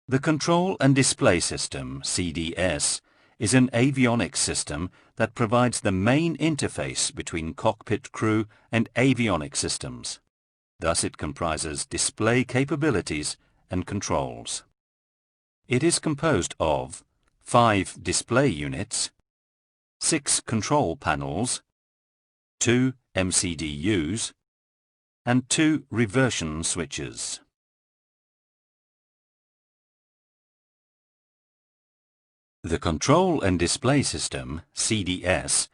The Control and Display System, CDS, is an avionics system that provides the main interface between cockpit crew and avionics systems. Thus it comprises display capabilities and controls. It is composed of 5 display units, 6 control panels, 2 MCDUs, and 2 reversion switches. The Control and Display System, CDS,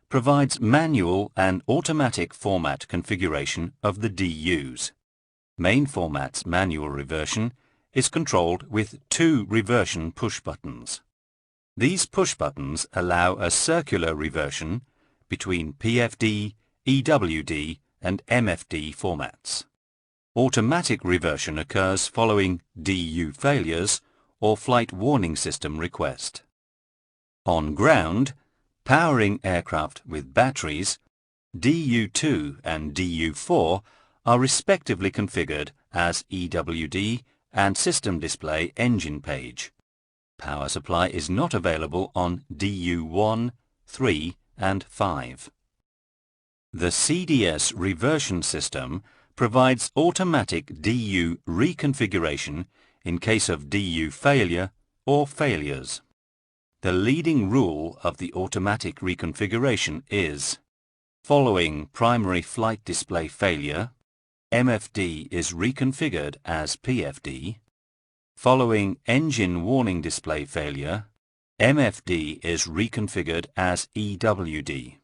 provides manual and automatic format configuration of the DUs. Main format's manual reversion is controlled with 2 reversion push buttons. These push buttons allow a circular reversion between PFD, EWD and MFD formats. Automatic reversion occurs following DU failures or flight warning system request. On ground, powering aircraft with batteries, DU2 and DU4 are respectively configured as EWD and System Display Engine page. Power supply is not available on DU1, 3 and 5. The CDS reversion system provides automatic DU reconfiguration in case of DU failure or failures. The leading rule of the automatic reconfiguration is: following primary flight display failure, MFD is reconfigured as PFD. Following engine warning display failure, MFD is reconfigured as EWD.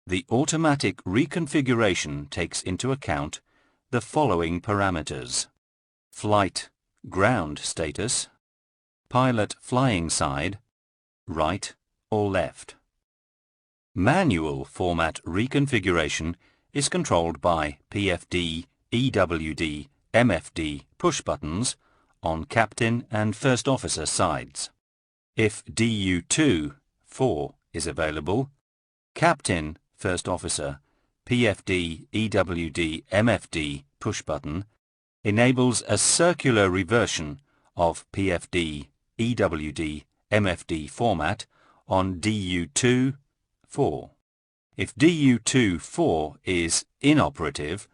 The automatic reconfiguration takes into account the following parameters: flight ground status, pilot flying side, right or left. Manual format reconfiguration is controlled by PFD, EWD, MFD push buttons on captain and first officer sides. If DU2, 4 is available, captain, first officer, PFD, EWD, MFD push button enables a circular reversion of PFD, EWD, MFD format on DU2, 4. If DU2, 4 is inoperative,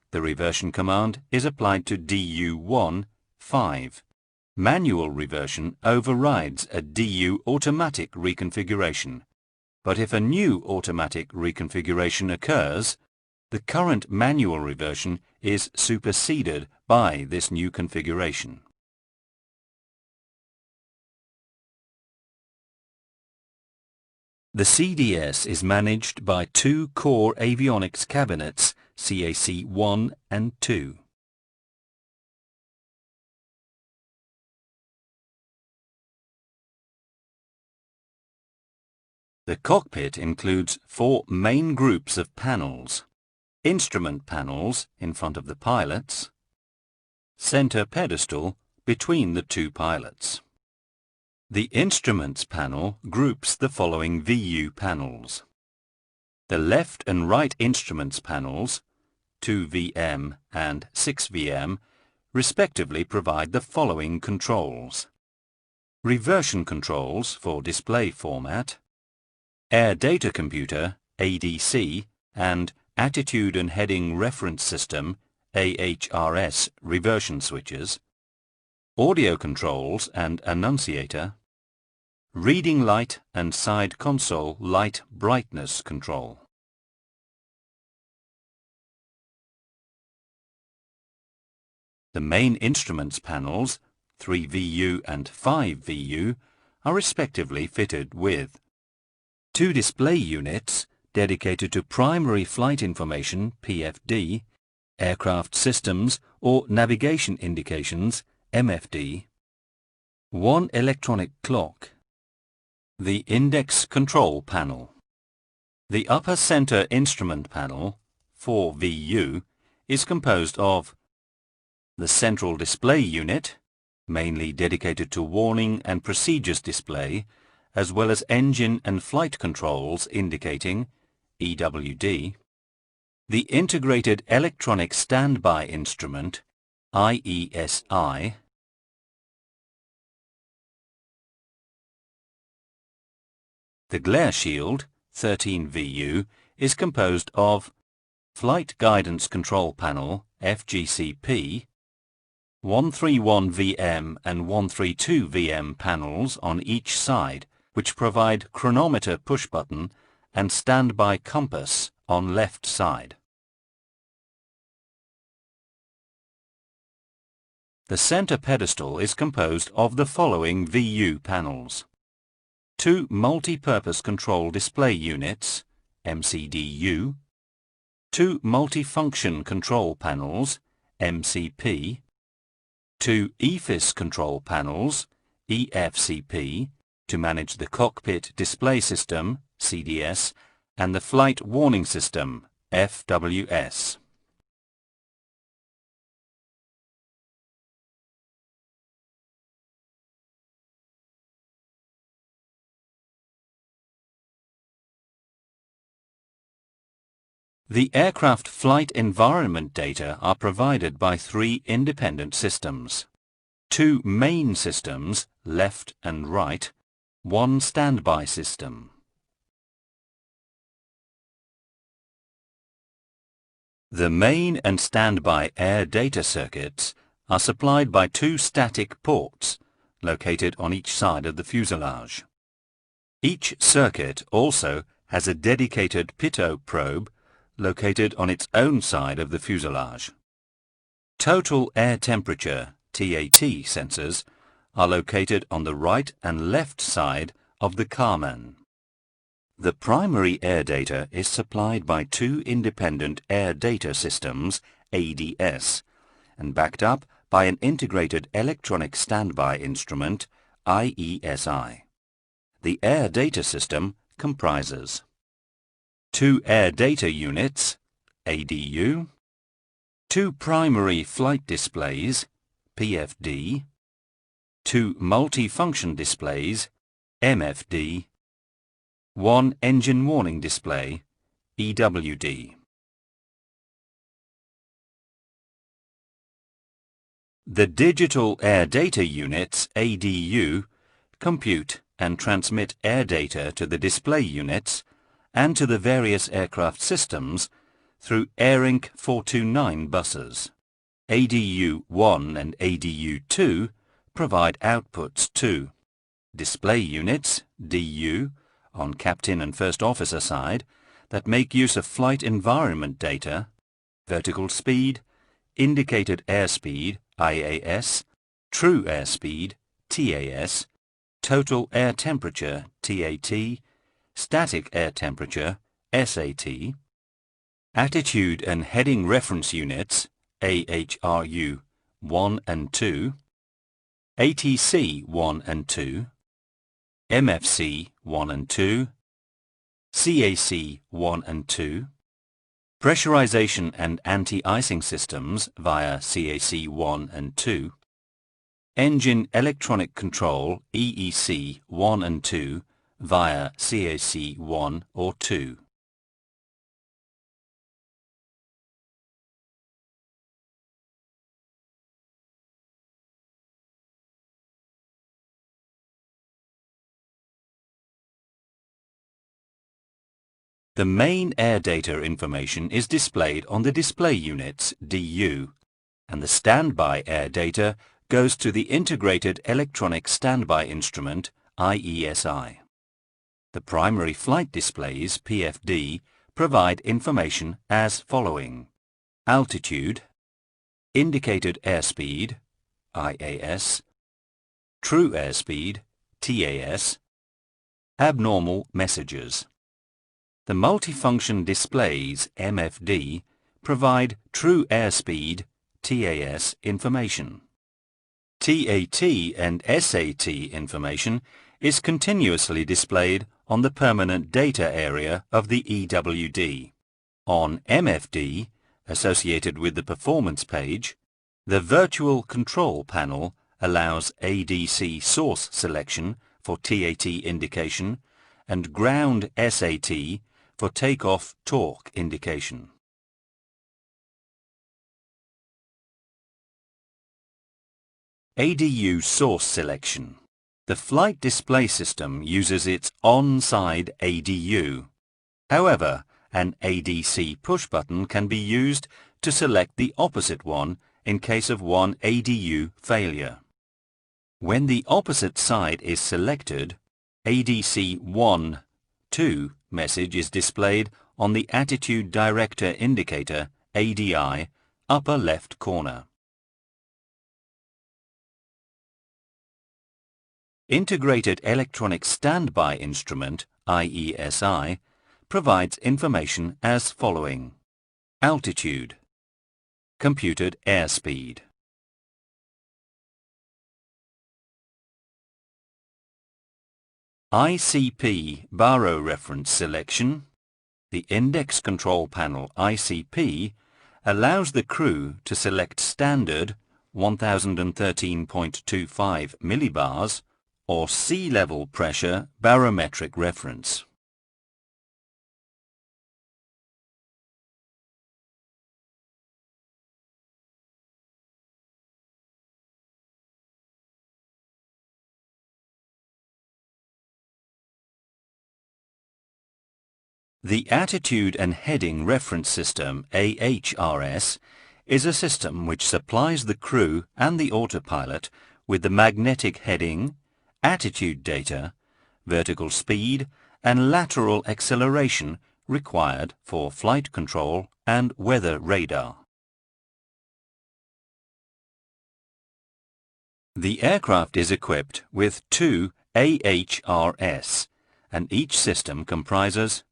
the reversion command is applied to DU1, 5. Manual reversion overrides a DU automatic reconfiguration, but if a new automatic reconfiguration occurs, the current manual reversion is superseded by this new configuration. The CDS is managed by 2 core avionics cabinets, CAC-1 and 2. The cockpit includes 4 main groups of panels: instrument panels in front of the pilots, center pedestal between the 2 pilots. The Instruments panel groups the following VU panels. The left and right instruments panels, 2VM and 6VM, respectively provide the following controls: reversion controls for display format, Air Data Computer, ADC, and Attitude and Heading Reference System, AHRS reversion switches, audio controls and annunciator, reading light and side console light brightness control. The main instruments panels, 3VU and 5VU, are respectively fitted with 2 display units dedicated to primary flight information PFD, aircraft systems or navigation indications MFD, 1 electronic clock, the index control panel. The upper center instrument panel, 4VU, is composed of the central display unit, mainly dedicated to warning and procedures display, as well as engine and flight controls indicating EWD, the Integrated Electronic Standby Instrument, IESI, The glare shield, 13 VU, is composed of Flight Guidance Control Panel, FGCP, 131VM and 132VM panels on each side, which provide chronometer push button and standby compass on left side. The center pedestal is composed of the following VU panels: 2 multi-purpose control display units, MCDU, 2 multifunction control panels, MCP, 2 EFIS control panels, EFCP, to manage the cockpit display system, CDS, and the flight warning system, FWS. The aircraft flight environment data are provided by 3 independent systems: 2 main systems, left and right, 1 standby system. The main and standby air data circuits are supplied by 2 static ports located on each side of the fuselage. Each circuit also has a dedicated pitot probe located on its own side of the fuselage. Total air temperature (TAT) sensors are located on the right and left side of the Kármán. The primary air data is supplied by 2 independent air data systems, ADS, and backed up by an integrated electronic standby instrument, IESI. The air data system comprises 2 air data units, ADU, 2 primary flight displays, PFD, 2 multi-function displays, MFD, 1 engine warning display, EWD. The digital air data units, ADU, compute and transmit air data to the display units and to the various aircraft systems through AirInc 429 buses. ADU-1 and ADU-2 provide outputs to display units, DU, on captain and first officer side, that make use of flight environment data, vertical speed, indicated airspeed, IAS, true airspeed, TAS, total air temperature, TAT, static air temperature, SAT, attitude and heading reference units, AHRU 1 and 2, ATC 1 and 2, MFC 1 and 2, CAC 1 and 2, pressurization and anti-icing systems via CAC 1 and 2, engine electronic control EEC 1 and 2 via CAC 1 or 2. The main air data information is displayed on the display units, DU, and the standby air data goes to the Integrated Electronic Standby Instrument, IESI. The primary flight displays, PFD, provide information as following: altitude, indicated airspeed, IAS, true airspeed, TAS, abnormal messages. The multifunction displays, MFD, provide true airspeed, TAS information. TAT and SAT information is continuously displayed on the permanent data area of the EWD. On MFD, associated with the performance page, the virtual control panel allows ADC source selection for TAT indication and ground SAT for takeoff torque indication. ADU source selection. The flight display system uses its on-side ADU. However, an ADC push button can be used to select the opposite one in case of one ADU failure. When the opposite side is selected, ADC 1-2 message is displayed on the Attitude Director Indicator ADI upper left corner. Integrated Electronic Standby Instrument IESI provides information as following: altitude, computed airspeed, ICP baro reference selection. The Index Control Panel ICP allows the crew to select standard 1013.25 millibars or sea level pressure barometric reference. The Attitude and Heading Reference System AHRS is a system which supplies the crew and the autopilot with the magnetic heading, attitude data, vertical speed and lateral acceleration required for flight control and weather radar. The aircraft is equipped with two AHRS, and each system comprises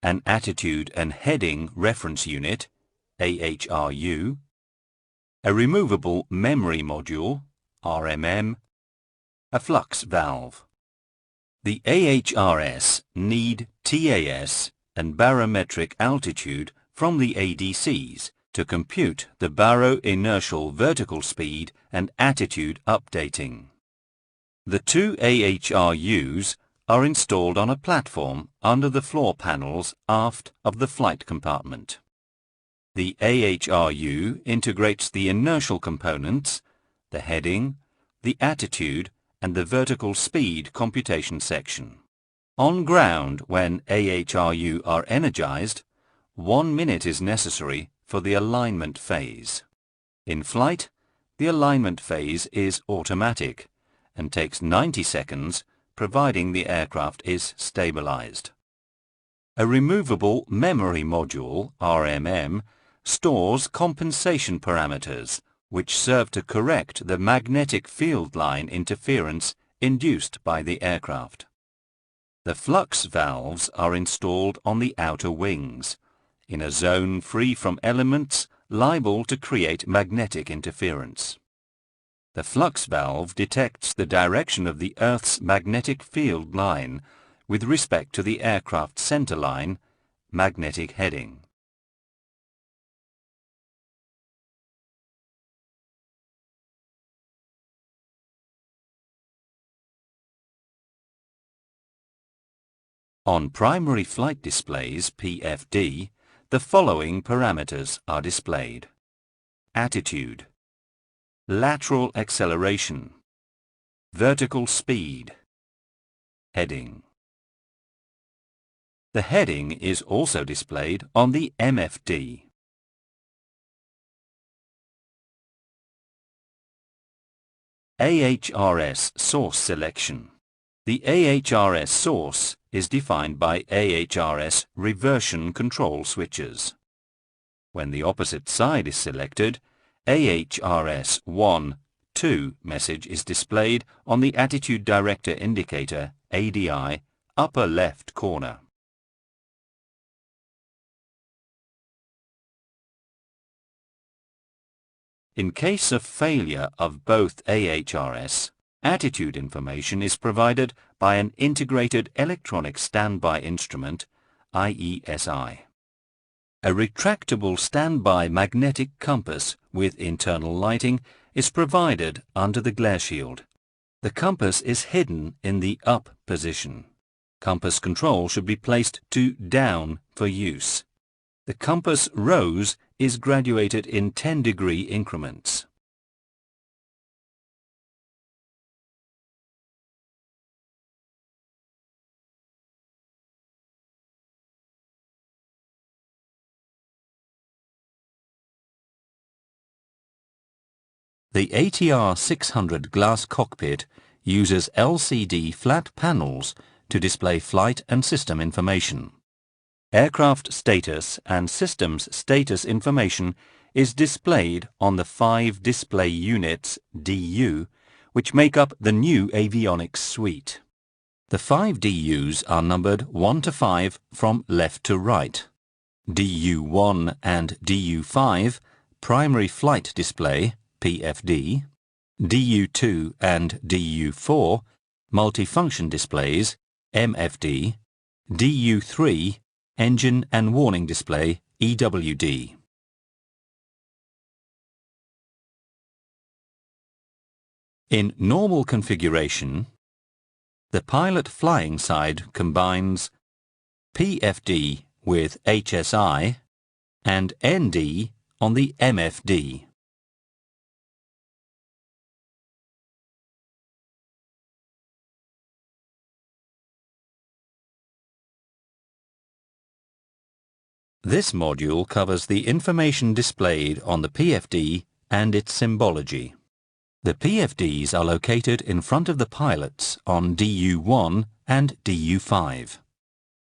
an Attitude and Heading Reference Unit, AHRU, a Removable Memory Module, RMM, a flux valve. The AHRS need TAS and barometric altitude from the ADCs to compute the baro-inertial vertical speed and attitude updating. The two AHRUs are installed on a platform under the floor panels aft of the flight compartment. The AHRU integrates the inertial components, the heading, the attitude and the vertical speed computation section. On ground, when AHRU are energized, 1 minute is necessary for the alignment phase. In flight, the alignment phase is automatic and takes 90 seconds providing the aircraft is stabilized. A Removable Memory Module, RMM, stores compensation parameters which serve to correct the magnetic field line interference induced by the aircraft. The flux valves are installed on the outer wings, in a zone free from elements liable to create magnetic interference. The flux valve detects the direction of the Earth's magnetic field line with respect to the aircraft center line, magnetic heading. On primary flight displays, PFD, the following parameters are displayed: attitude, lateral acceleration, vertical speed, heading. The heading is also displayed on the MFD. AHRS source selection. The AHRS source is defined by AHRS reversion control switches. When the opposite side is selected, AHRS 1-2 message is displayed on the Attitude Director Indicator ADI upper left corner. In case of failure of both AHRS, attitude information is provided by an Integrated Electronic Standby Instrument, IESI. A retractable standby magnetic compass with internal lighting is provided under the glare shield. The compass is hidden in the up position. Compass control should be placed to down for use. The compass rose is graduated in 10-degree increments. The ATR 600 glass cockpit uses LCD flat panels to display flight and system information. Aircraft status and systems status information is displayed on the 5 display units, DU, which make up the new avionics suite. The 5 DUs are numbered 1 to 5 from left to right. DU1 and DU5, primary flight display, PFD. DU2 and DU4, multifunction displays, MFD. DU3, engine and warning display, EWD. In normal configuration, the pilot flying side combines PFD with HSI and ND on the MFD. This module covers the information displayed on the PFD and its symbology. The PFDs are located in front of the pilots on DU1 and DU5.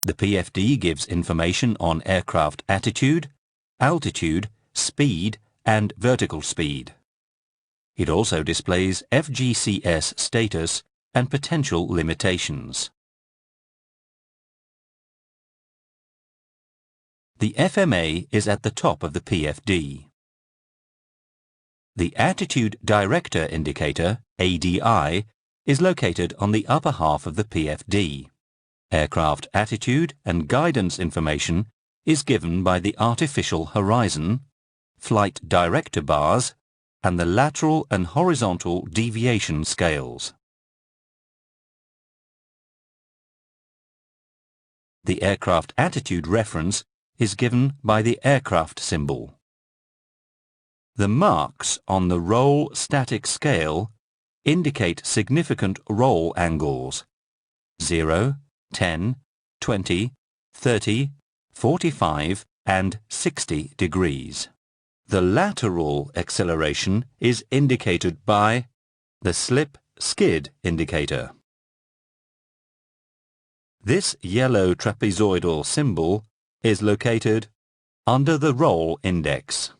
The PFD gives information on aircraft attitude, altitude, speed and vertical speed. It also displays FGCS status and potential limitations. The FMA is at the top of the PFD. The Attitude Director Indicator, ADI, is located on the upper half of the PFD. Aircraft attitude and guidance information is given by the artificial horizon, flight director bars, and the lateral and horizontal deviation scales. The aircraft attitude reference is given by the aircraft symbol. The marks on the roll static scale indicate significant roll angles 0, 10, 20, 30, 45 and 60 degrees. The lateral acceleration is indicated by the slip-skid indicator. This yellow trapezoidal symbol is located under the roll index.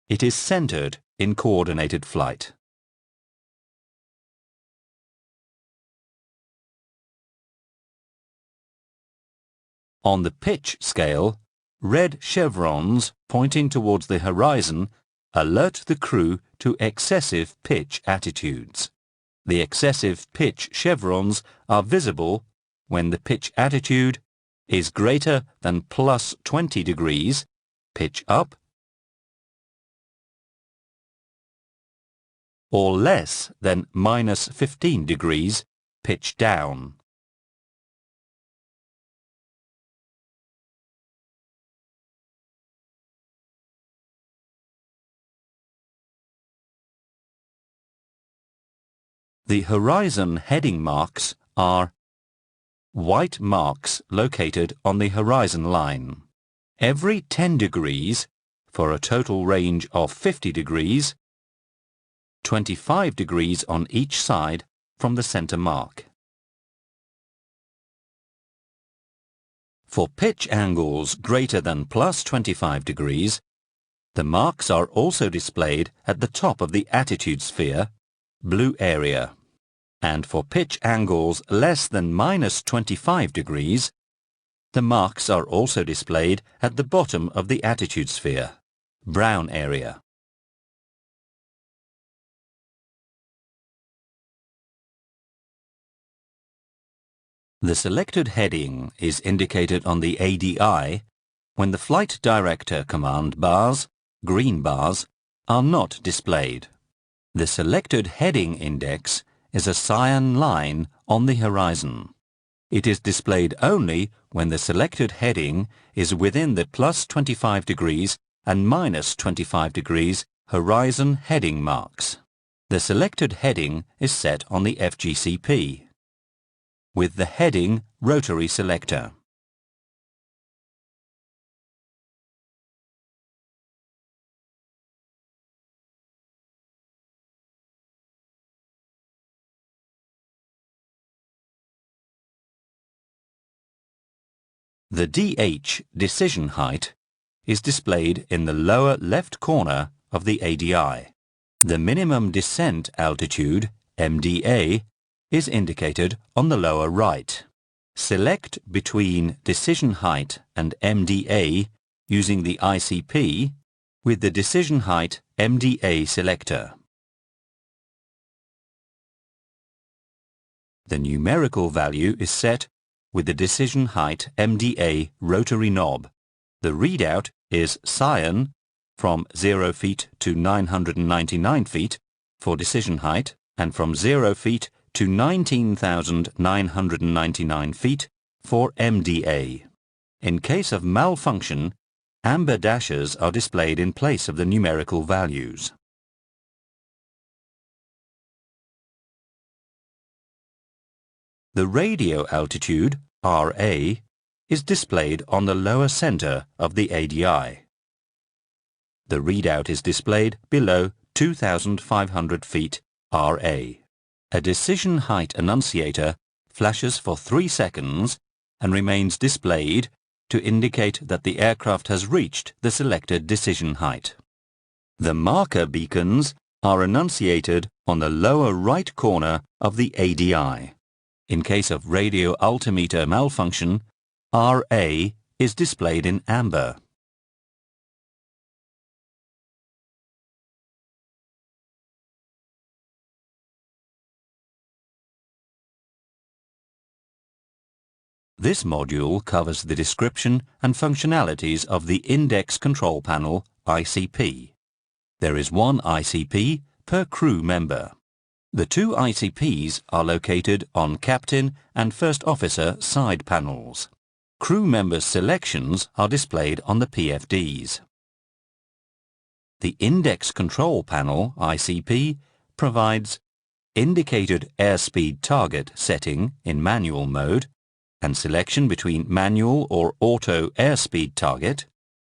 It is centered in coordinated flight. On the pitch scale, red chevrons pointing towards the horizon alert the crew to excessive pitch attitudes. The excessive pitch chevrons are visible when the pitch attitude is greater than plus 20 degrees, pitch up, or less than minus 15 degrees, pitch down. The horizon heading marks are white marks located on the horizon line. Every 10 degrees, for a total range of 50 degrees, 25 degrees on each side from the center mark. For pitch angles greater than plus 25 degrees, the marks are also displayed at the top of the attitude sphere, blue area. And for pitch angles less than minus 25 degrees, the marks are also displayed at the bottom of the attitude sphere, brown area. The selected heading is indicated on the ADI when the Flight Director command bars, green bars, are not displayed. The selected heading index is a cyan line on the horizon. It is displayed only when the selected heading is within the plus 25 degrees and minus 25 degrees horizon heading marks. The selected heading is set on the FGCP with the heading rotary selector. The DH decision height is displayed in the lower left corner of the ADI. The minimum descent altitude, MDA, is indicated on the lower right. Select between decision height and MDA using the ICP with the decision height MDA selector. The numerical value is set with the decision height MDA rotary knob. The readout is cyan from 0 feet to 999 feet for decision height and from 0 feet to 19,999 feet for MDA. In case of malfunction, amber dashes are displayed in place of the numerical values. The radio altitude, RA, is displayed on the lower center of the ADI. The readout is displayed below 2,500 feet RA. A decision height annunciator flashes for 3 seconds and remains displayed to indicate that the aircraft has reached the selected decision height. The marker beacons are annunciated on the lower right corner of the ADI. In case of radio altimeter malfunction, RA is displayed in amber. This module covers the description and functionalities of the Index Control Panel, ICP. There is one ICP per crew member. The 2 ICPs are located on Captain and First Officer side panels. Crew members' selections are displayed on the PFDs. The Index Control Panel, ICP, provides indicated airspeed target setting in manual mode and selection between manual or auto airspeed target,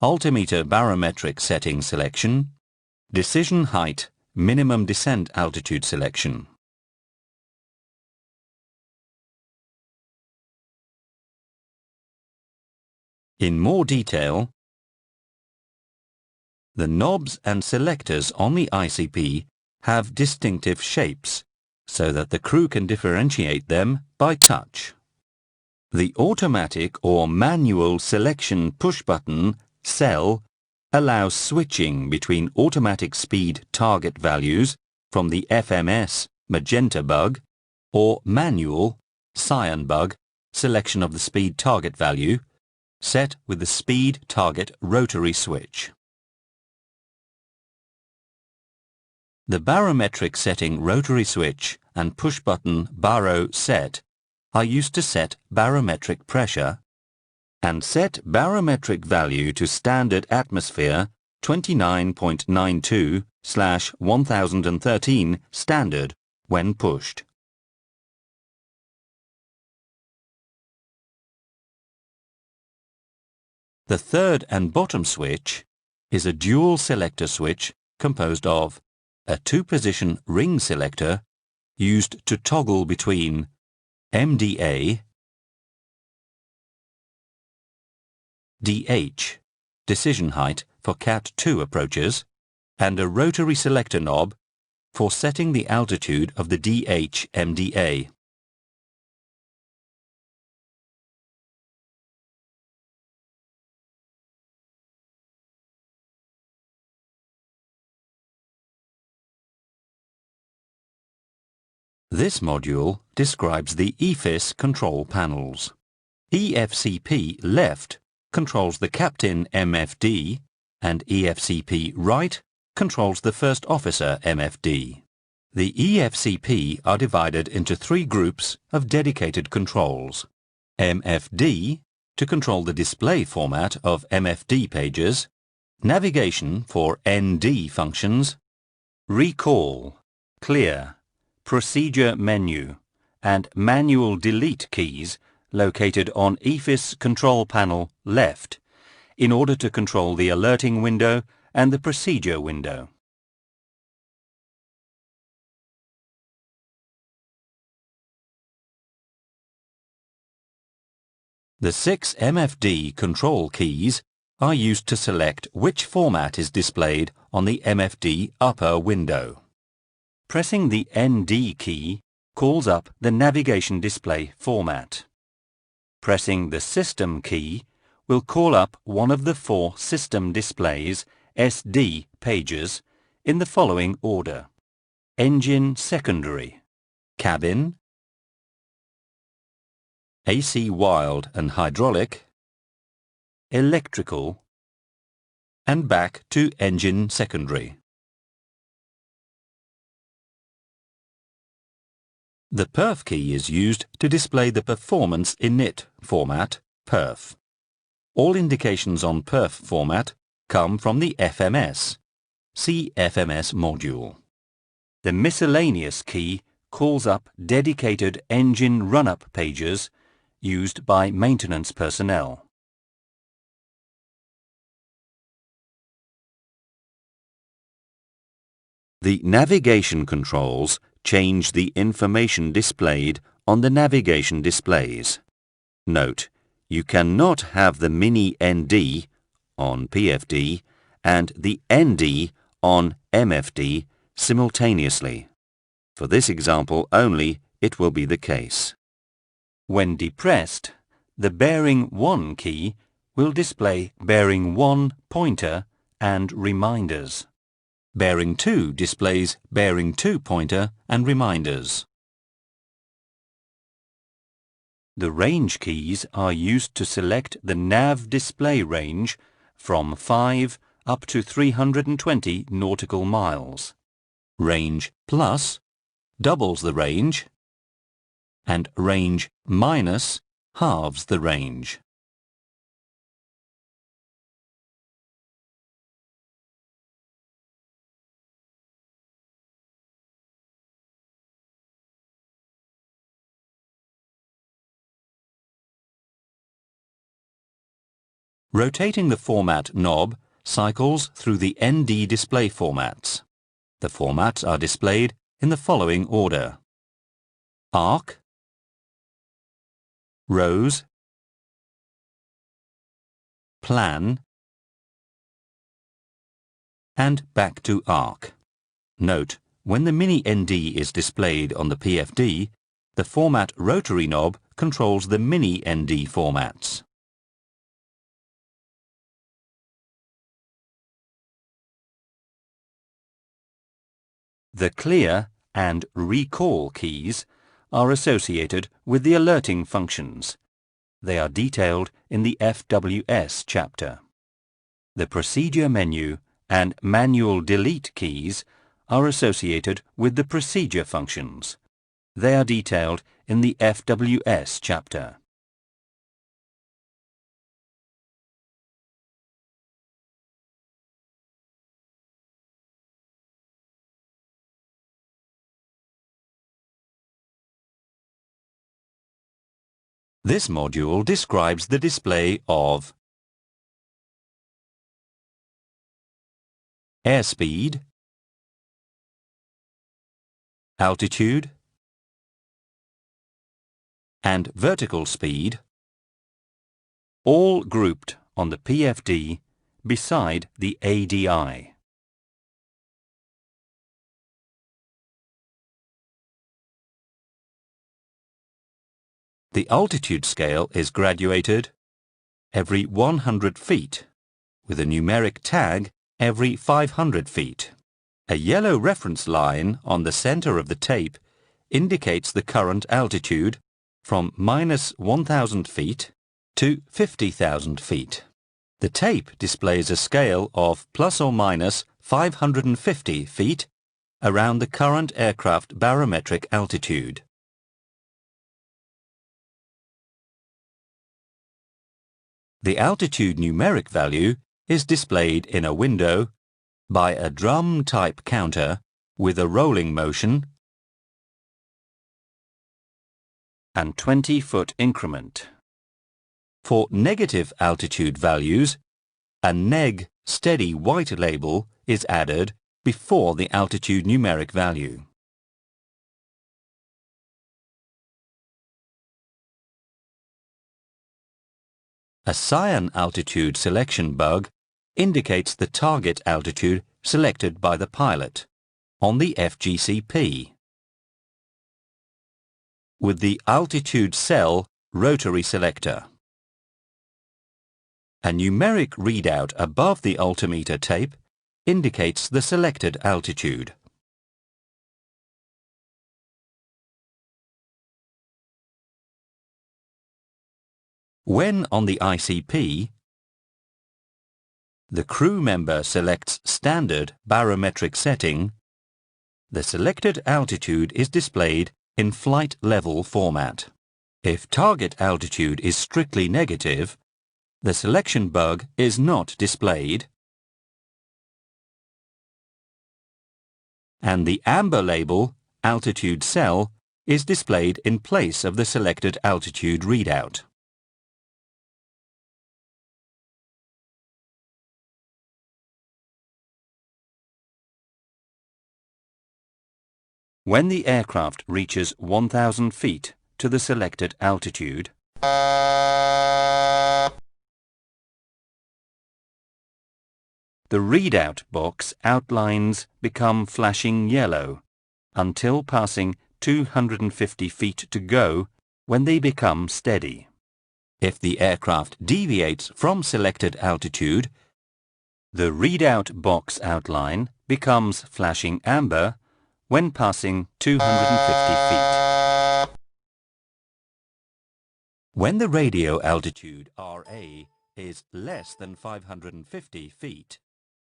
altimeter barometric setting selection, decision height, minimum descent altitude selection. In more detail, the knobs and selectors on the ICP have distinctive shapes so that the crew can differentiate them by touch. The automatic or manual selection push button, cell, allows switching between automatic speed target values from the FMS magenta bug or manual cyan bug selection of the speed target value set with the speed target rotary switch. The barometric setting rotary switch and push button baro set are used to set barometric pressure and set barometric value to standard atmosphere 29.92/1013 standard when pushed. The third and bottom switch is a dual selector switch composed of a 2-position ring selector used to toggle between MDA, DH, decision height for Cat 2 approaches, and a rotary selector knob for setting the altitude of the DH MDA. This module describes the EFIS control panels. EFCP left controls the Captain MFD and EFCP right controls the First Officer MFD. The EFCP are divided into 3 groups of dedicated controls. MFD to control the display format of MFD pages, navigation for ND functions, recall, clear, procedure menu, and manual delete keys located on EFIS control panel left in order to control the alerting window and the procedure window. The 6 MFD control keys are used to select which format is displayed on the MFD upper window. Pressing the ND key calls up the navigation display format. Pressing the System key will call up one of the 4 System Displays SD pages in the following order: Engine Secondary, Cabin, AC Wild and Hydraulic, Electrical, and back to Engine Secondary. The Perf key is used to display the Performance Init format, Perf. All indications on Perf format come from the FMS. See FMS module. The Miscellaneous key calls up dedicated engine run-up pages used by maintenance personnel. The navigation controls change the information displayed on the navigation displays. Note, you cannot have the Mini ND on PFD and the ND on MFD simultaneously. For this example only, it will be the case. When depressed, the Bearing 1 key will display Bearing 1 pointer and reminders. Bearing 2 displays Bearing 2 pointer and reminders. The range keys are used to select the nav display range from 5 up to 320 nautical miles. Range plus doubles the range, and range minus halves the range. Rotating the format knob cycles through the ND display formats. The formats are displayed in the following order: Arc, Rows, Plan, and back to Arc. Note, when the Mini ND is displayed on the PFD, the format rotary knob controls the Mini ND formats. The Clear and Recall keys are associated with the alerting functions. They are detailed in the FWS chapter. The Procedure menu and Manual Delete keys are associated with the procedure functions. They are detailed in the FWS chapter. This module describes the display of airspeed, altitude, and vertical speed, all grouped on the PFD beside the ADI. The altitude scale is graduated every 100 feet, with a numeric tag every 500 feet. A yellow reference line on the center of the tape indicates the current altitude from minus 1,000 feet to 50,000 feet. The tape displays a scale of plus or minus 550 feet around the current aircraft barometric altitude. The altitude numeric value is displayed in a window by a drum-type counter with a rolling motion and 20-foot increment. For negative altitude values, a neg steady white label is added before the altitude numeric value. A cyan altitude selection bug indicates the target altitude selected by the pilot on the FGCP. With the altitude cell rotary selector. A numeric readout above the altimeter tape indicates the selected altitude. When on the ICP, the crew member selects standard barometric setting, the selected altitude is displayed in flight level format. If target altitude is strictly negative, the selection bug is not displayed, and the amber label, altitude cell, is displayed in place of the selected altitude readout. When the aircraft reaches 1,000 feet to the selected altitude, the readout box outlines become flashing yellow until passing 250 feet to go, when they become steady. If the aircraft deviates from selected altitude, the readout box outline becomes flashing amber when passing 250 feet. When the radio altitude RA is less than 550 feet,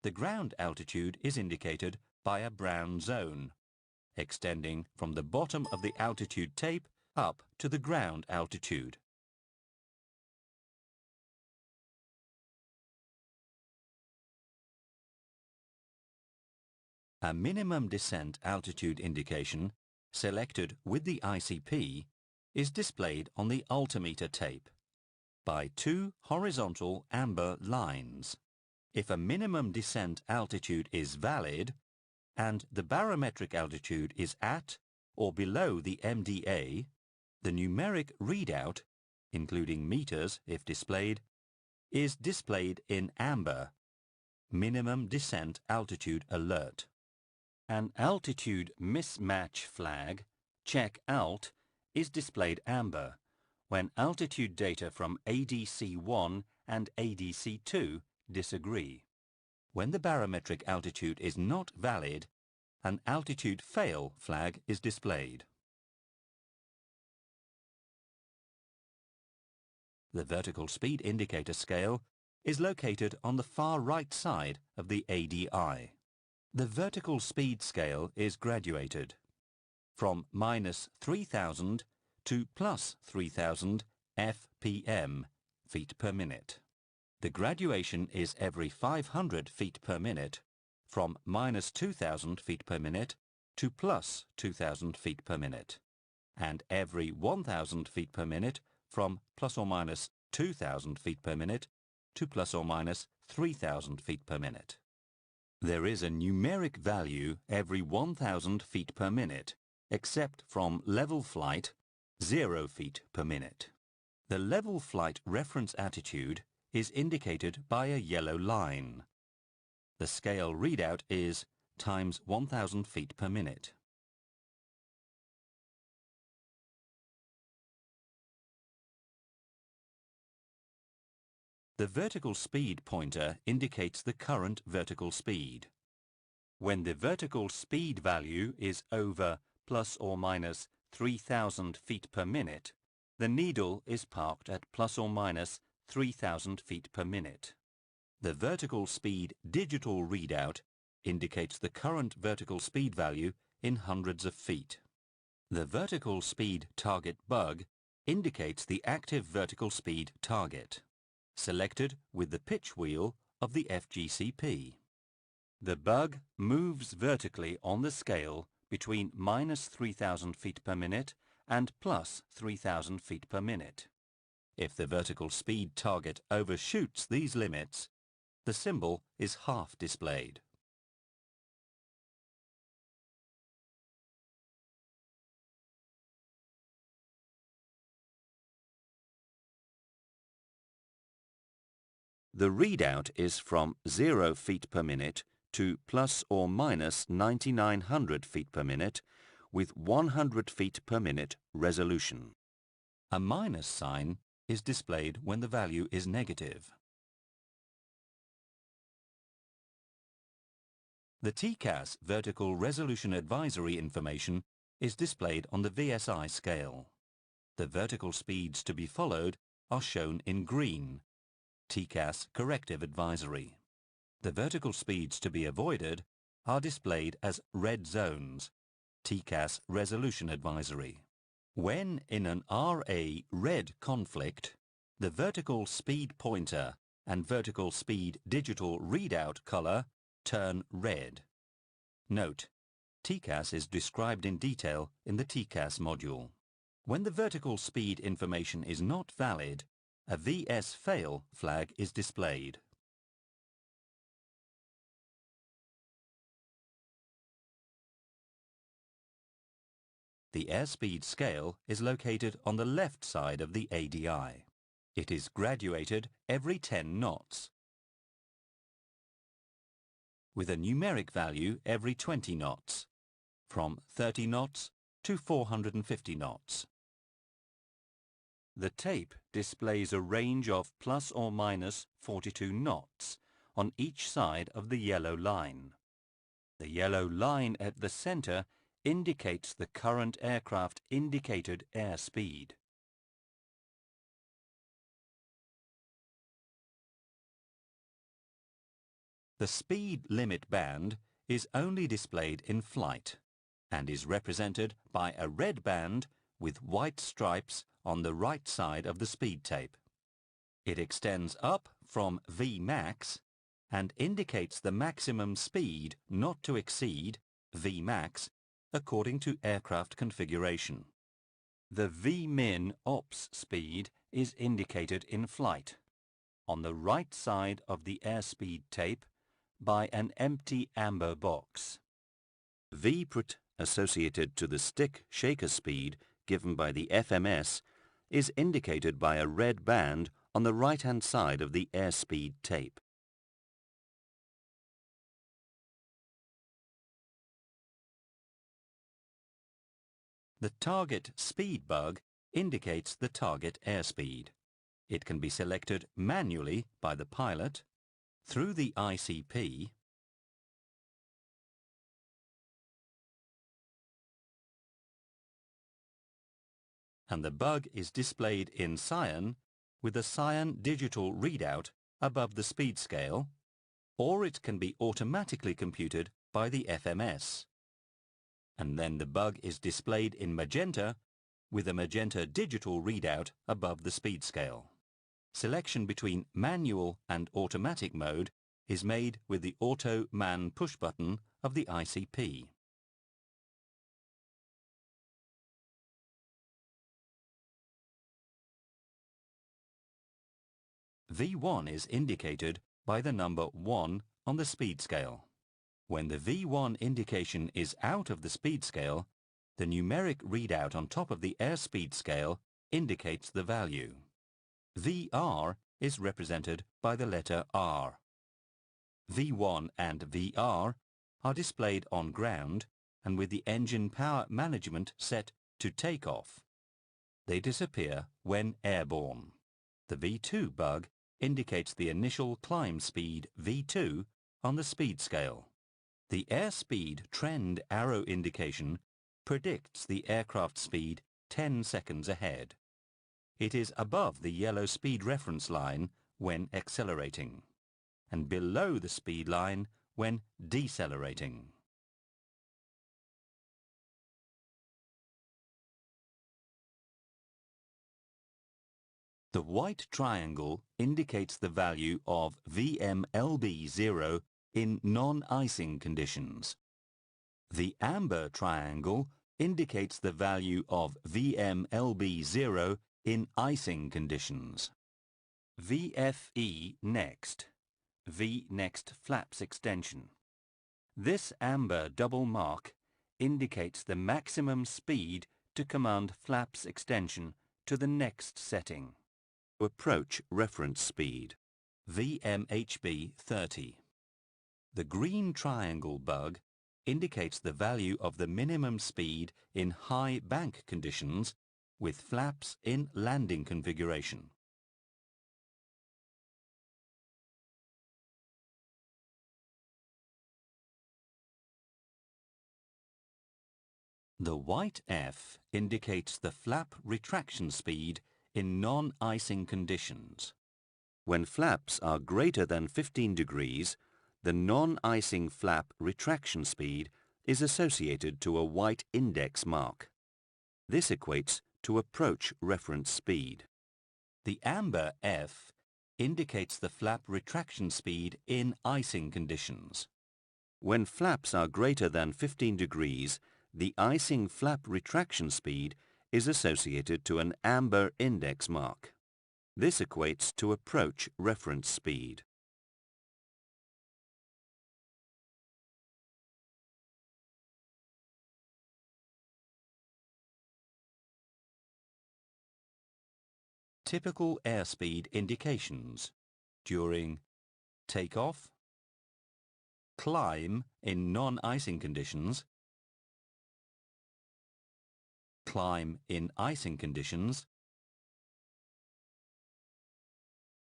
the ground altitude is indicated by a brown zone, extending from the bottom of the altitude tape up to the ground altitude. A minimum descent altitude indication, selected with the ICP, is displayed on the altimeter tape by two horizontal amber lines. If a minimum descent altitude is valid and the barometric altitude is at or below the MDA, the numeric readout, including meters if displayed, is displayed in amber, minimum descent altitude alert. An altitude mismatch flag, check alt, is displayed amber when altitude data from ADC1 and ADC2 disagree. When the barometric altitude is not valid, an altitude fail flag is displayed. The vertical speed indicator scale is located on the far right side of the ADI. The vertical speed scale is graduated from -3,000 to +3,000 FPM, feet per minute. The graduation is every 500 feet per minute, from -2,000 feet per minute to +2,000 feet per minute, and every 1,000 feet per minute from ±2,000 feet per minute to ±3,000 feet per minute. There is a numeric value every 1,000 feet per minute, except from level flight, 0 feet per minute. The level flight reference attitude is indicated by a yellow line. The scale readout is times 1,000 feet per minute. The vertical speed pointer indicates the current vertical speed. When the vertical speed value is over ±3,000 feet per minute, the needle is parked at ±3,000 feet per minute. The vertical speed digital readout indicates the current vertical speed value in hundreds of feet. The vertical speed target bug indicates the active vertical speed target, selected with the pitch wheel of the FGCP. The bug moves vertically on the scale between -3,000 feet per minute and +3,000 feet per minute. If the vertical speed target overshoots these limits, the symbol is half displayed. The readout is from 0 feet per minute to plus or minus 9900 feet per minute with 100 feet per minute resolution. A minus sign is displayed when the value is negative. The TCAS Vertical Resolution Advisory information is displayed on the VSI scale. The vertical speeds to be followed are shown in green, TCAS Corrective Advisory. The vertical speeds to be avoided are displayed as red zones, TCAS Resolution Advisory. When in an RA red conflict, the vertical speed pointer and vertical speed digital readout color turn red. Note, TCAS is described in detail in the TCAS module. When the vertical speed information is not valid, a VS fail flag is displayed. The airspeed scale is located on the left side of the ADI. It is graduated every 10 knots, with a numeric value every 20 knots, from 30 knots to 450 knots. The tape displays a range of plus or minus 42 knots on each side of the yellow line. The yellow line at the center indicates the current aircraft indicated airspeed. The speed limit band is only displayed in flight and is represented by a red band with white stripes on the right side of the speed tape. It extends up from Vmax and indicates the maximum speed not to exceed Vmax according to aircraft configuration. The Vmin ops speed is indicated in flight on the right side of the airspeed tape by an empty amber box. Vput associated to the stick shaker speed given by the FMS is indicated by a red band on the right-hand side of the airspeed tape. The target speed bug indicates the target airspeed. It can be selected manually by the pilot, through the ICP, and the bug is displayed in cyan with a cyan digital readout above the speed scale, or it can be automatically computed by the FMS. And then the bug is displayed in magenta with a magenta digital readout above the speed scale. Selection between manual and automatic mode is made with the Auto Man push button of the ICP. V1 is indicated by the number 1 on the speed scale. When the V1 indication is out of the speed scale, the numeric readout on top of the airspeed scale indicates the value. VR is represented by the letter R. V1 and VR are displayed on ground and with the engine power management set to takeoff. They disappear when airborne. The V2 bug indicates the initial climb speed V2 on the speed scale. The airspeed trend arrow indication predicts the aircraft speed 10 seconds ahead. It is above the yellow speed reference line when accelerating, and below the speed line when decelerating. The white triangle indicates the value of VMLB0 in non-icing conditions. The amber triangle indicates the value of VMLB0 in icing conditions. VFE next, V next flaps extension. This amber double mark indicates the maximum speed to command flaps extension to the next setting. Approach reference speed. VMHB 30. The green triangle bug indicates the value of the minimum speed in high bank conditions with flaps in landing configuration. The white F indicates the flap retraction speed in non-icing conditions. When flaps are greater than 15 degrees, the non-icing flap retraction speed is associated to a white index mark. This equates to approach reference speed. The amber F indicates the flap retraction speed in icing conditions. When flaps are greater than 15 degrees, the icing flap retraction speed is associated to an amber index mark. This equates to approach reference speed. Typical airspeed indications during takeoff, climb in non-icing conditions, climb in icing conditions,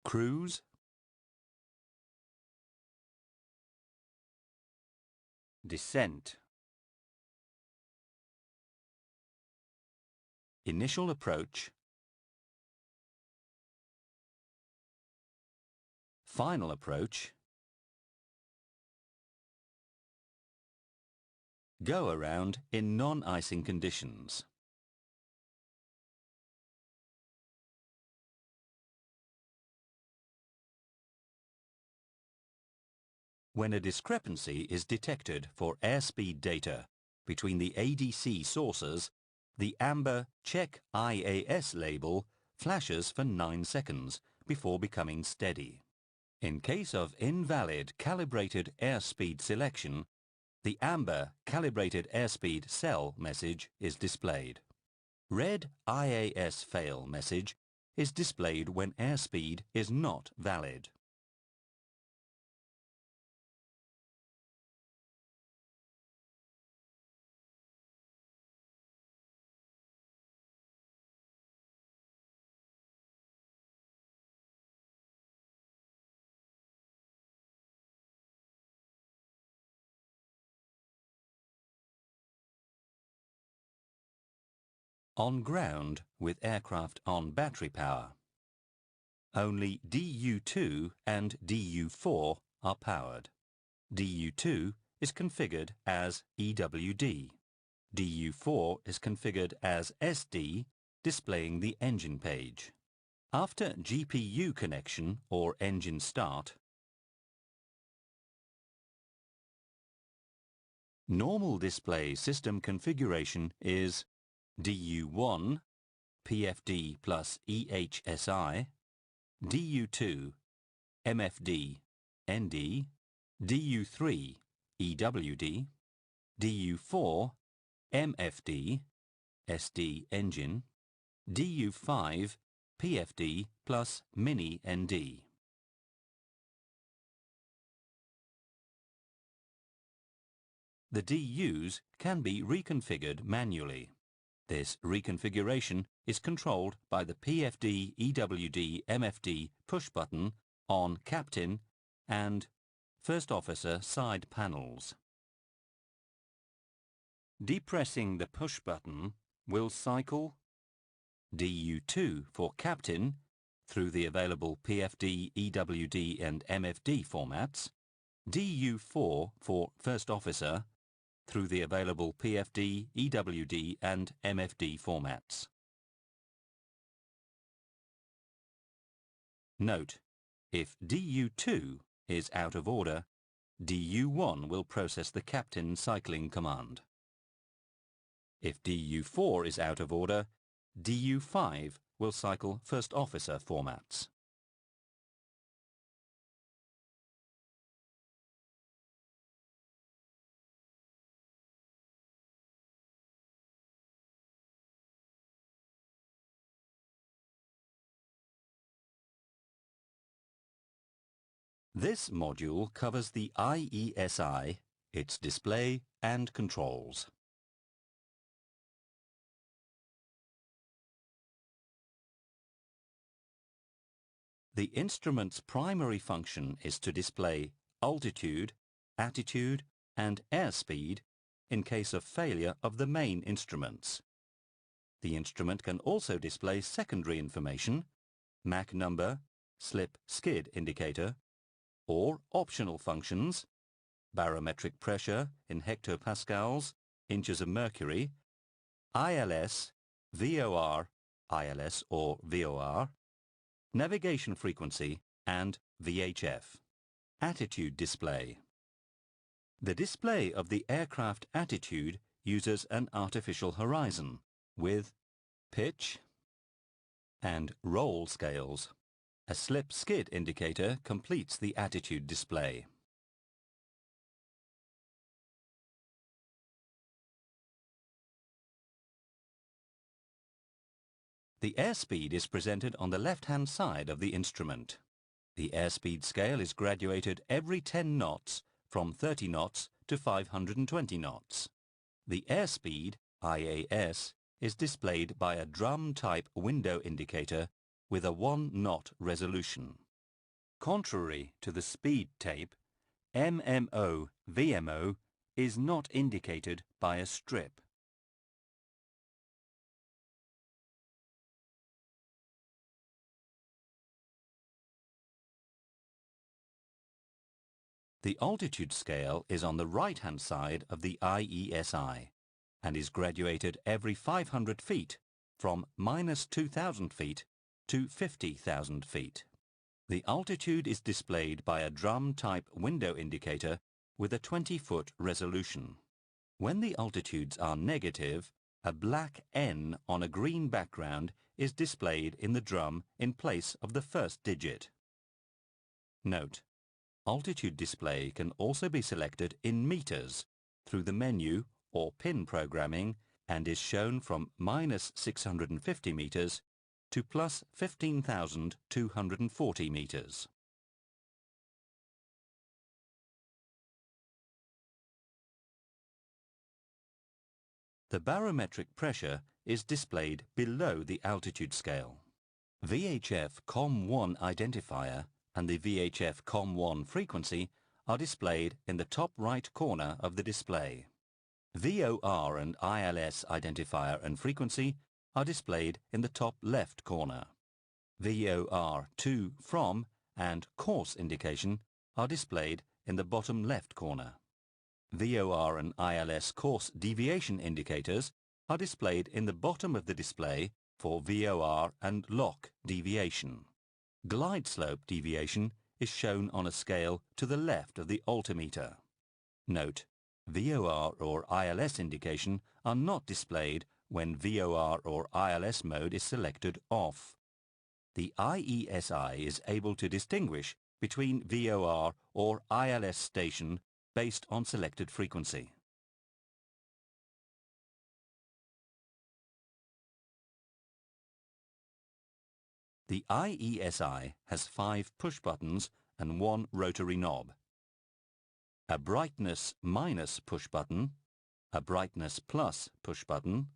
cruise, descent, initial approach, final approach, go around in non-icing conditions. When a discrepancy is detected for airspeed data between the ADC sources, the amber Check IAS label flashes for 9 seconds before becoming steady. In case of invalid calibrated airspeed selection, the amber Calibrated Airspeed Cell message is displayed. Red IAS Fail message is displayed when airspeed is not valid. On ground with aircraft on battery power. Only DU2 and DU4 are powered. DU2 is configured as EWD. DU4 is configured as SD, displaying the engine page. After GPU connection or engine start, normal display system configuration is DU1, PFD plus EHSI, DU2, MFD, ND, DU3, EWD, DU4, MFD, SD engine, DU5, PFD plus Mini ND. The DUs can be reconfigured manually. This reconfiguration is controlled by the PFD, EWD, MFD push button on Captain and First Officer side panels. Depressing the push button will cycle DU2 for Captain through the available PFD, EWD and MFD formats, DU4 for First Officer through the available PFD, EWD and MFD formats. Note, if DU2 is out of order, DU1 will process the Captain cycling command. If DU4 is out of order, DU5 will cycle First Officer formats. This module covers the IESI, its display and controls. The instrument's primary function is to display altitude, attitude and airspeed in case of failure of the main instruments. The instrument can also display secondary information, Mach number, slip-skid indicator, or optional functions, barometric pressure in hectopascals, inches of mercury, ILS, VOR, ILS or VOR, navigation frequency and VHF. Attitude display. The display of the aircraft attitude uses an artificial horizon with pitch and roll scales. A slip-skid indicator completes the attitude display. The airspeed is presented on the left-hand side of the instrument. The airspeed scale is graduated every 10 knots from 30 knots to 520 knots. The airspeed, IAS, is displayed by a drum-type window indicator with a 1-knot resolution. Contrary to the speed tape, MMO, VMO is not indicated by a strip. The altitude scale is on the right-hand side of the IESI and is graduated every 500 feet from -2,000 feet to 50,000 feet. The altitude is displayed by a drum-type window indicator with a 20-foot resolution. When the altitudes are negative, a black N on a green background is displayed in the drum in place of the first digit. Note: altitude display can also be selected in meters through the menu or pin programming and is shown from -650 meters to +15,240 meters. The barometric pressure is displayed below the altitude scale. VHF COM1 identifier and the VHF COM1 frequency are displayed in the top right corner of the display. VOR and ILS identifier and frequency are displayed in the top left corner. VOR to, from and course indication are displayed in the bottom left corner. VOR and ILS course deviation indicators are displayed in the bottom of the display for VOR and LOC deviation. Glide slope deviation is shown on a scale to the left of the altimeter. Note: VOR or ILS indication are not displayed when VOR or ILS mode is selected off. The IESI is able to distinguish between VOR or ILS station based on selected frequency. The IESI has 5 push buttons and 1 rotary knob. A brightness minus push button, a brightness plus push button,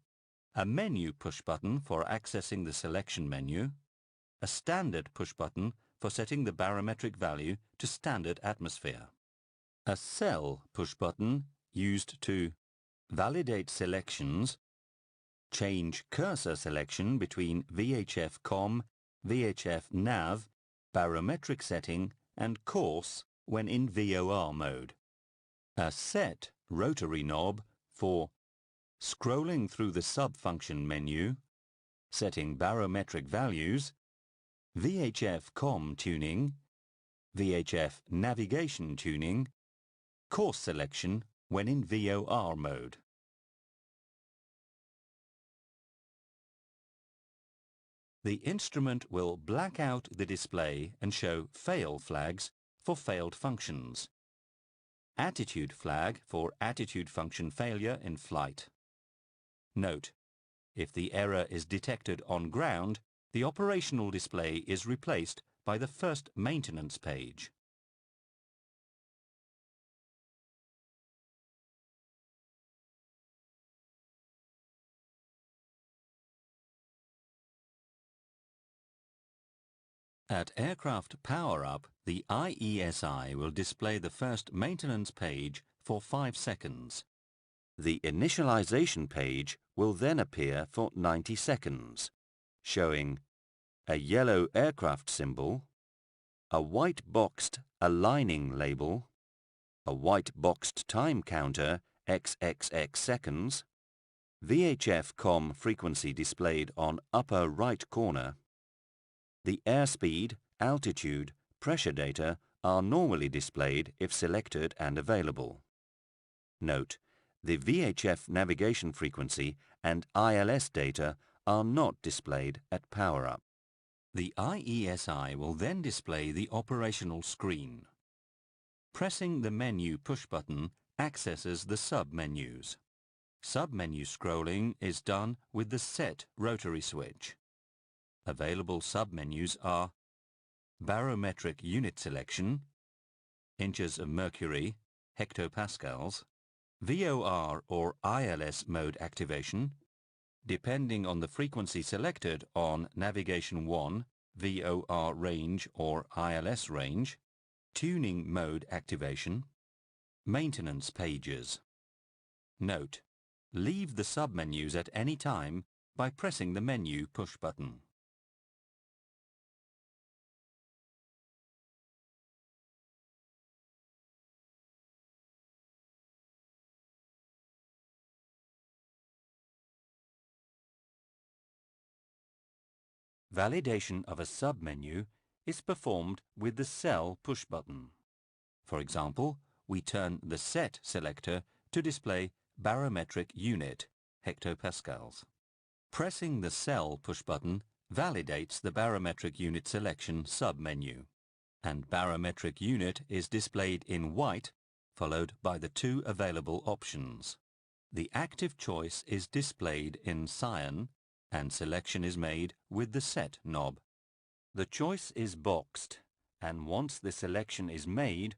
a menu push button for accessing the selection menu, a standard push button for setting the barometric value to standard atmosphere, a cell push button used to validate selections, change cursor selection between VHF COM, VHF nav, barometric setting and course when in VOR mode. A set rotary knob for scrolling through the sub-function menu, setting barometric values, VHF COM tuning, VHF navigation tuning, course selection when in VOR mode. The instrument will black out the display and show fail flags for failed functions. Attitude flag for attitude function failure in flight. Note: if the error is detected on ground, the operational display is replaced by the first maintenance page. At Aircraft Power Up, the IESI will display the first maintenance page for 5 seconds. The initialization page will then appear for 90 seconds, showing a yellow aircraft symbol, a white boxed aligning label, a white boxed time counter XXX seconds, VHF COM frequency displayed on upper right corner. The airspeed, altitude, pressure data are normally displayed if selected and available. Note, the VHF navigation frequency and ILS data are not displayed at Power Up. The IESI will then display the operational screen. Pressing the menu push button accesses the sub-menus. Sub-menu scrolling is done with the Set rotary switch. Available sub-menus are barometric unit selection, inches of mercury, hectopascals, VOR or ILS mode activation, depending on the frequency selected on Navigation 1, VOR range or ILS range, tuning mode activation, maintenance pages. Note, leave the sub-menus at any time by pressing the menu push button. Validation of a sub-menu is performed with the Cell push button. For example, we turn the Set selector to display barometric unit, hectopascals. Pressing the Cell push button validates the barometric unit selection sub-menu, and barometric unit is displayed in white, followed by the 2 available options. The active choice is displayed in cyan, and selection is made with the Set knob. The choice is boxed, and once the selection is made,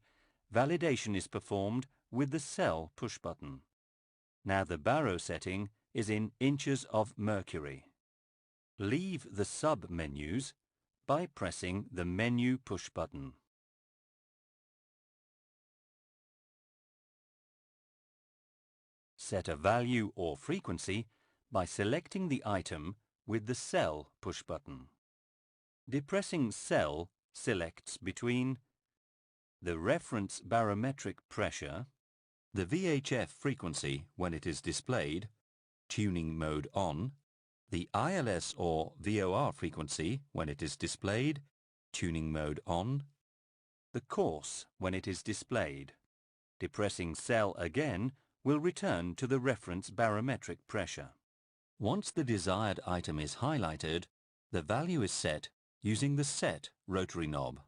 validation is performed with the Cell push button. Now the baro setting is in inches of mercury. Leave the sub-menus by pressing the menu push button. Set a value or frequency by selecting the item with the Cell push button. Depressing Cell selects between the reference barometric pressure, the VHF frequency when it is displayed, tuning mode on, the ILS or VOR frequency when it is displayed, tuning mode on, the course when it is displayed. Depressing Cell again will return to the reference barometric pressure. Once the desired item is highlighted, the value is set using the Set rotary knob.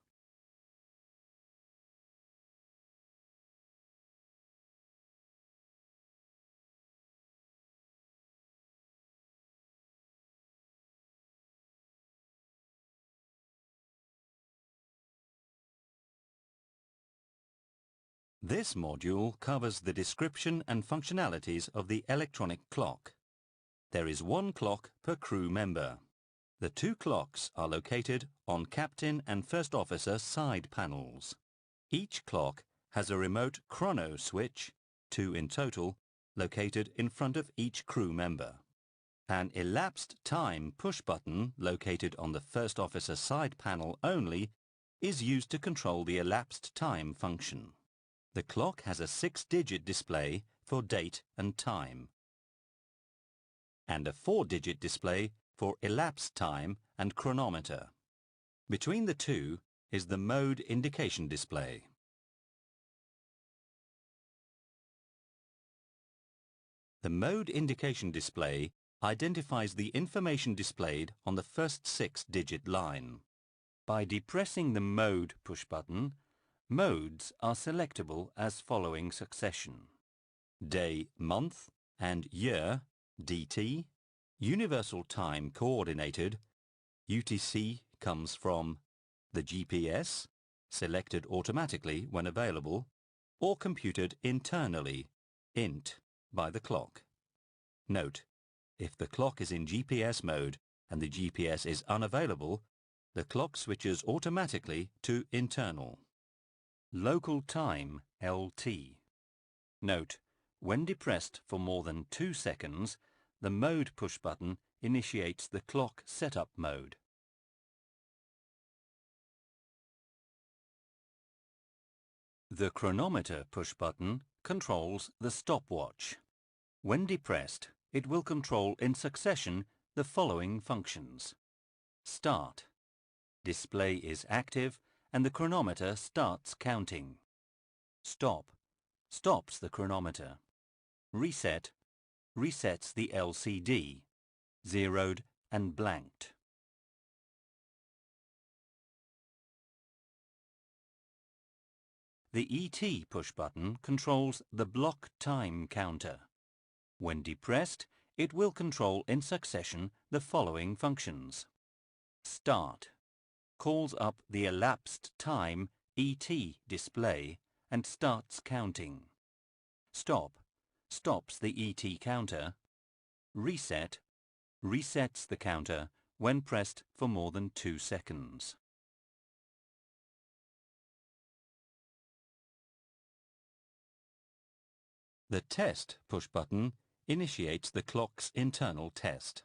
This module covers the description and functionalities of the electronic clock. There is 1 clock per crew member. The 2 clocks are located on Captain and First Officer side panels. Each clock has a remote chrono switch, 2 in total, located in front of each crew member. An elapsed time push button located on the First Officer side panel only is used to control the elapsed time function. The clock has a 6-digit display for date and time, and a 4-digit display for elapsed time and chronometer. Between the two is the mode indication display. The mode indication display identifies the information displayed on the first 6-digit line. By depressing the mode push button, modes are selectable as following succession: day, month, and year, DT, universal time coordinated, UTC comes from the GPS, selected automatically when available, or computed internally, INT, by the clock. Note, if the clock is in GPS mode and the GPS is unavailable, The clock switches automatically to internal. Local time, LT. Note, when depressed for more than 2 seconds, the mode push button initiates the clock setup mode. The chronometer push button controls the stopwatch. When depressed, it will control in succession the following functions. Start. Display is active and the chronometer starts counting. Stop. Stops the chronometer. Reset. Resets the LCD. Zeroed and blanked. The ET push button controls the block time counter. When depressed, it will control in succession the following functions. Start. Calls up the elapsed time ET display and starts counting. Stop. Stops the ET counter. Reset. Resets the counter when pressed for more than 2 seconds. The test push button initiates the clock's internal test.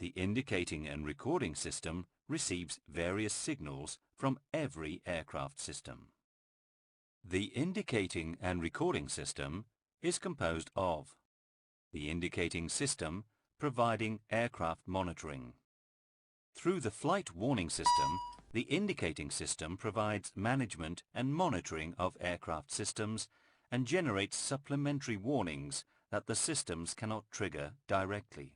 The indicating and recording system receives various signals from every aircraft system. The indicating and recording system is composed of the indicating system providing aircraft monitoring. Through the flight warning system, the indicating system provides management and monitoring of aircraft systems and generates supplementary warnings that the systems cannot trigger directly.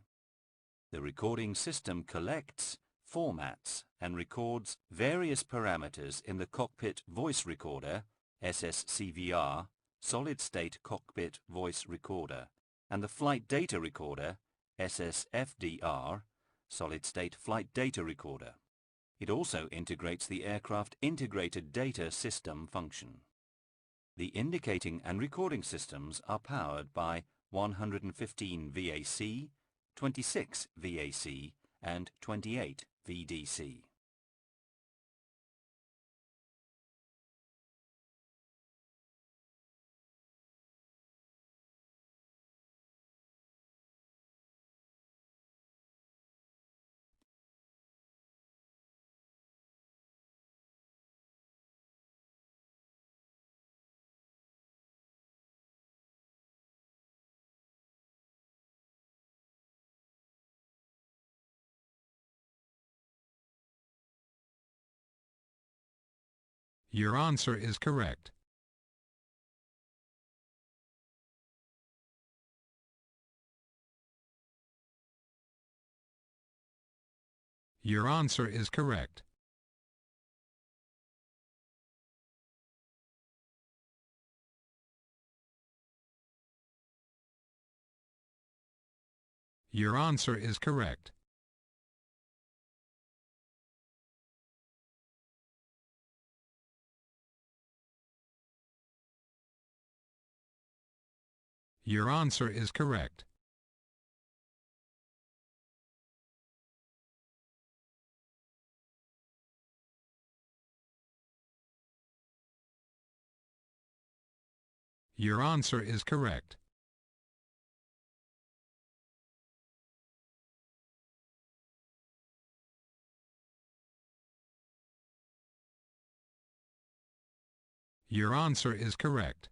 The recording system collects, formats and records various parameters in the cockpit voice recorder, SSCVR, solid-state cockpit voice recorder, and the flight data recorder, SSFDR, solid-state flight data recorder. It also integrates the aircraft integrated data system function. The indicating and recording systems are powered by 115 VAC, 26 VAC and 28 VDC. Your answer is correct. Your answer is correct. Your answer is correct. Your answer is correct. Your answer is correct. Your answer is correct.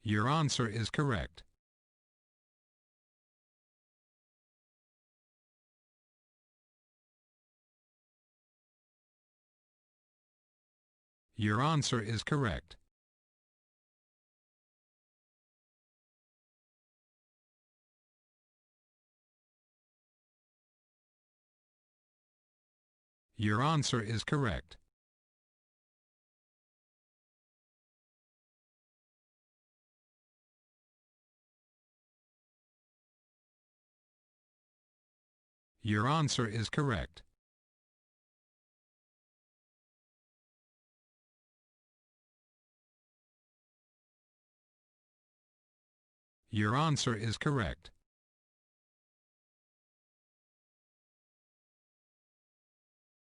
Your answer is correct. Your answer is correct. Your answer is correct. Your answer is correct. Your answer is correct.